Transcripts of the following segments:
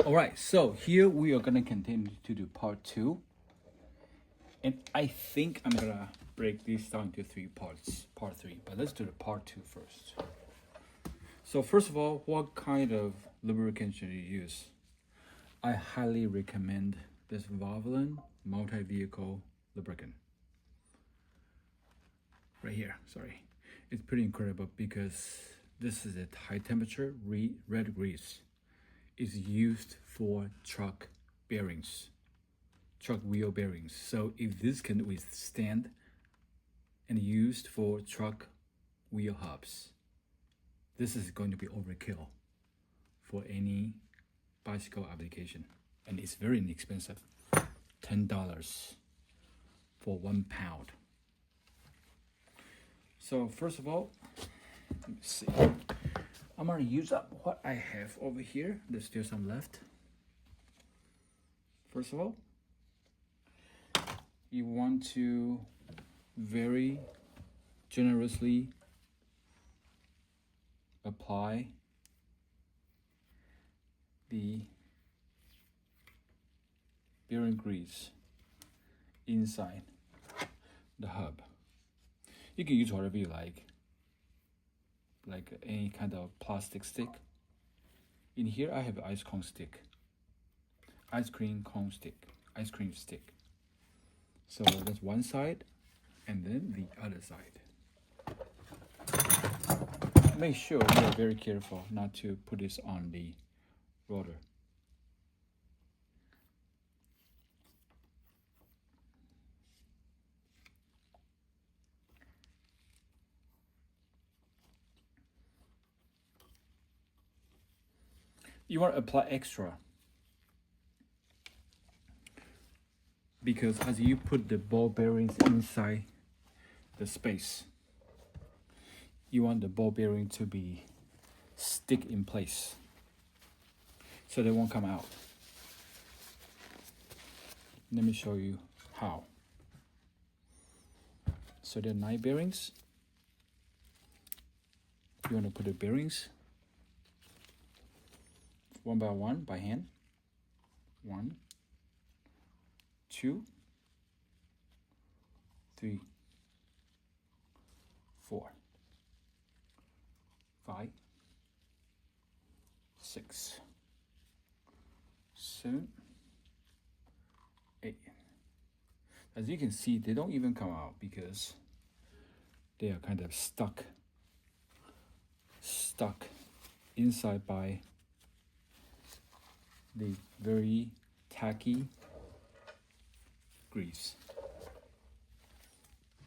All right, so here we are gonna continue to do part two. And I think I'm gonna break this down into three parts, part three, but let's do the part two first. So first of all, what kind of lubricant should you use? I highly recommend this Valvoline multi-vehicle lubricant. Right here, sorry. It's pretty incredible because this is a high temperature red grease. It's used for truck bearings, truck wheel bearings. So if this can withstand and used for truck wheel hubs, this is going to be overkill for any bicycle application. And it's very inexpensive, $10 for 1 pound. So first of all, let me see. I'm gonna use up what I have over here. There's still some left. First of all, you want to very generously apply the bearing grease inside the hub. You can use whatever you like any kind of plastic stick. In here I have an ice cream stick. So that's one side, and then the other side. Make sure you are very careful not to put this on the rotor. You want to apply extra because as you put the ball bearings inside the space, you want the ball bearing to be stick in place so they won't come out. Let me show you how. So there are 9 bearings. You want to put the bearings one by one by hand. 1, 2, 3, 4, 5, 6, 7, 8. As you can see, they don't even come out because they are kind of stuck inside by the very tacky grease.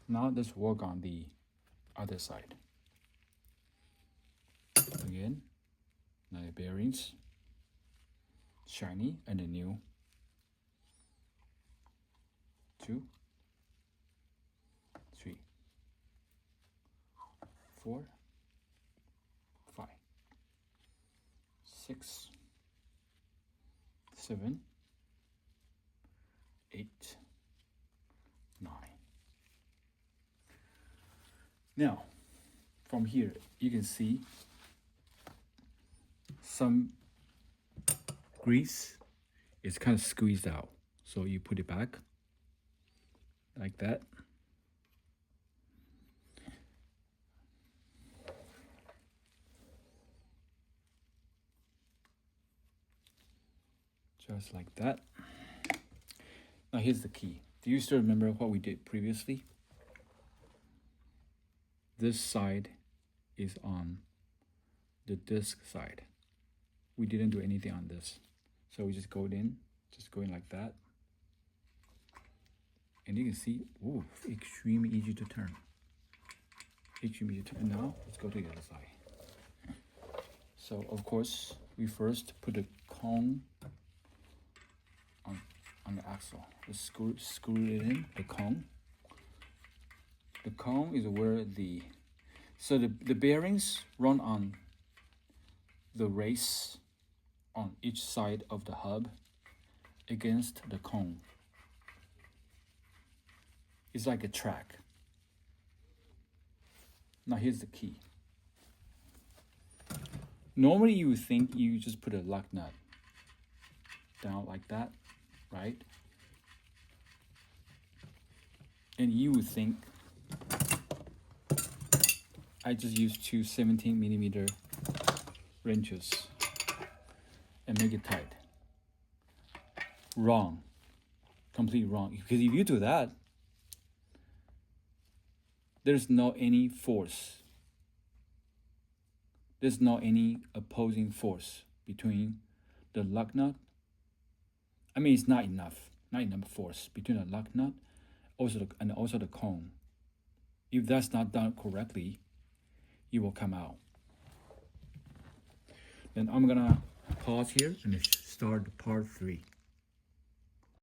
Now let's work on the other side. Again, now the bearings, shiny and new. 2, 3, 4, 5, 6, 7, 8, 9. Now, from here, you can see some grease is kind of squeezed out. So you put it back like that. Just like that. Now here's the key. Do you still remember what we did previously? This side is on the disc side. We didn't do anything on this. So we just go in like that. And you can see, ooh, extremely easy to turn. And now let's go to the other side. So of course, we first put the cone on the axle. Let's screw it in, the cone. The cone is where the bearings run on the race on each side of the hub against the cone. It's like a track. Now here's the key. Normally you would think you just put a lock nut down like that, right? And you would think I just used two 17mm wrenches and make it tight. Wrong. Completely wrong. Because if you do that, there's no any force. There's no any opposing force between the lug nut. I mean, it's not enough force between the lug nut and also the cone. If that's not done correctly, it will come out. Then I'm gonna pause here and start part 3.